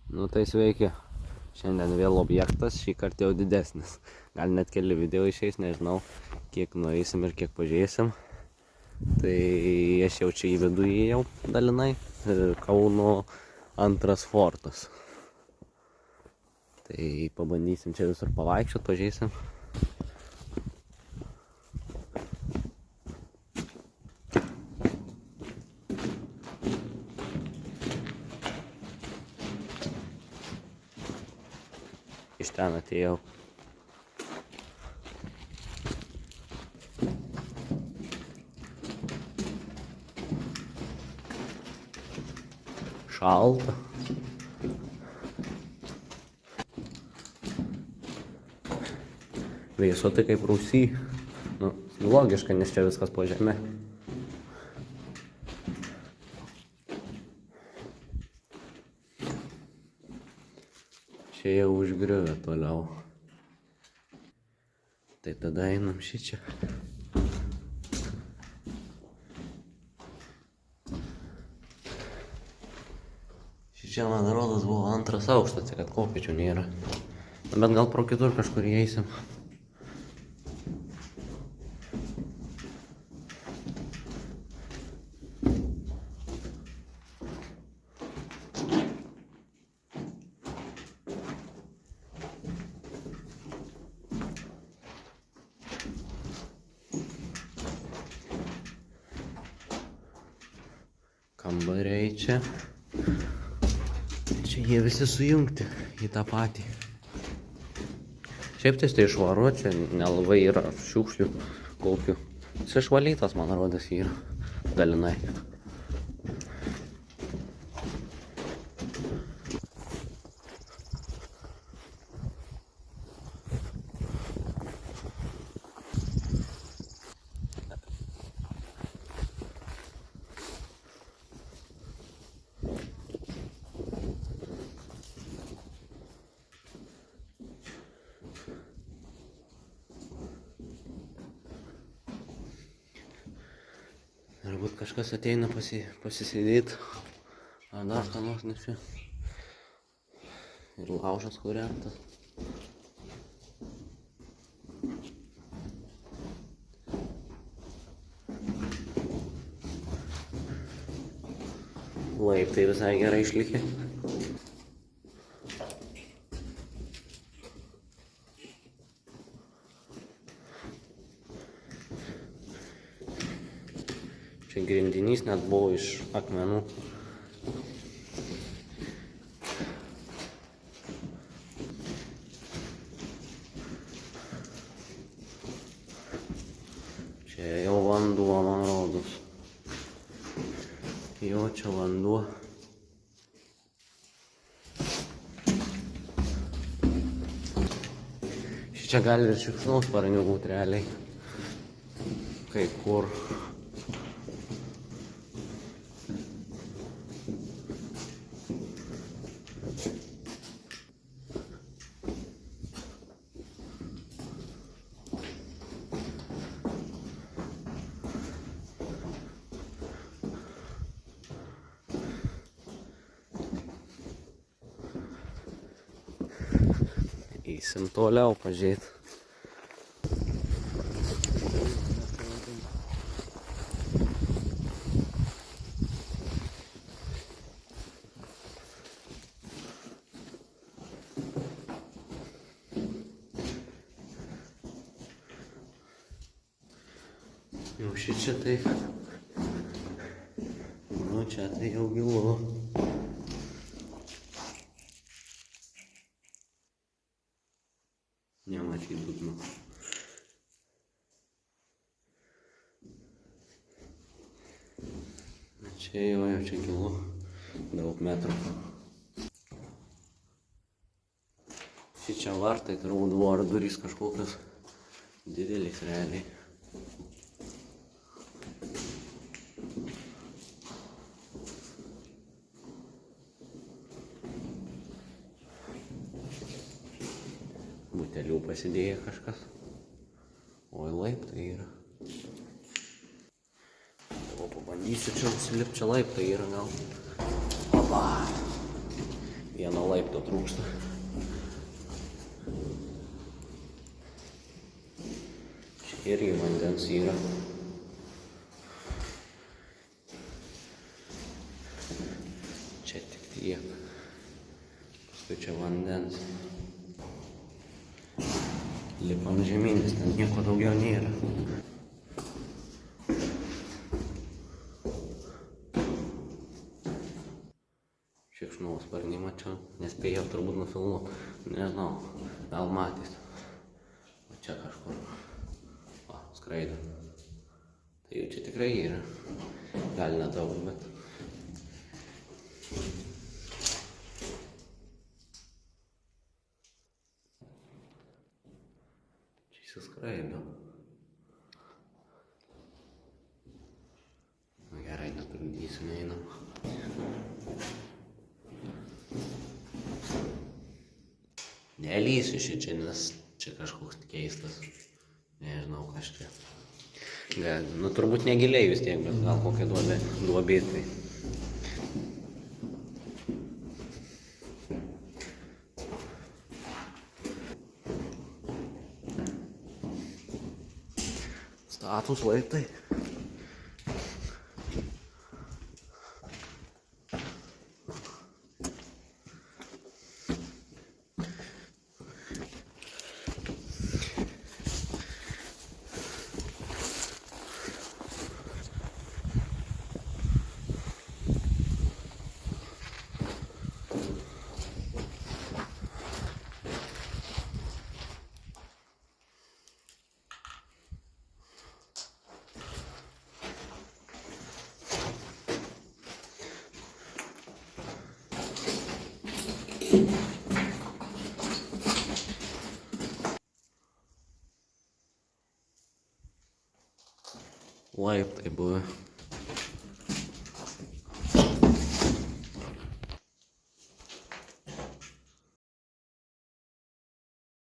Nu tai sveiki. Šiandien vėl objektas, šį kartą jau didesnis. Gal net keli video išeis, nežinau, kiek nueisim ir kiek pažiūrėsim. Tai aš jau čia į vidų įėjau dalinai. Kauno antras fortas. Tai pabandysim čia visur pavaikščiot, pažiūrėsim. Iš ten atėjau. Šalta. Vėsu tai kaip Rūsy. Nu, logiška, nes čia viskas po žeme. Čia jau užgriuvę toliau. Tai tada einam šičia. Šičia, man rodos, buvo antras aukštas, kad kopėčių nėra. Bet gal pro kitur kažkur įeisim. Kambariai čia. Čia jie visi sujungti į tą patį. Šiaip tai švaru, čia nelabai yra šiukšlių kokių. Jis išvalytas, man rodos, yra dalinai. Galbūt kažkas ateina pasisėdėti, ar dar ką nors, nes čia ir laužas kūrentas. Laiptai visai gerai išlikę. Čia grindinys net buvo iš akmenų. Čia jau vanduo, man rodos. Jo, čia vanduo. Čia gali ir šikšnosparnių būt realiai. Kai kur. Eisim toliau pažiūrėti. Jau šičia tai, nu čia tai jau gilu. Nematyt dugno. Čia jau čia gilu, daug metrų. Šičia vartai turbūt buvo ar durys kažkokios didelis realiai. Butelių pasidėjo kažkas. Oi, laiptai yra. O pabandysiu čia užsilipti, čia laiptai yra gal. Opa. Vieno laipto trūksta. Čia irgi vandens yra. Čia tik tiek. Paskui čia vandens. Lipam žemyn, nes ten nieko daugiau nėra. Šikšnosparnį mačiau, nespėjau turbūt nufilmuoti, nežinau, gal matys. O čia kažkur, o, skraido. Tai jau čia tikrai yra, gal nedaug, bet. Čia įsiskraido. Na gerai, netrukdysiu, neeinam. Nelysiu šičia, nes čia kažkoks keistas. Nežinau, kas čia. Gal, nu turbūt negiliai vis tiek, bet gal kokia duobė tai. Status laiptai. Laiptai buvo.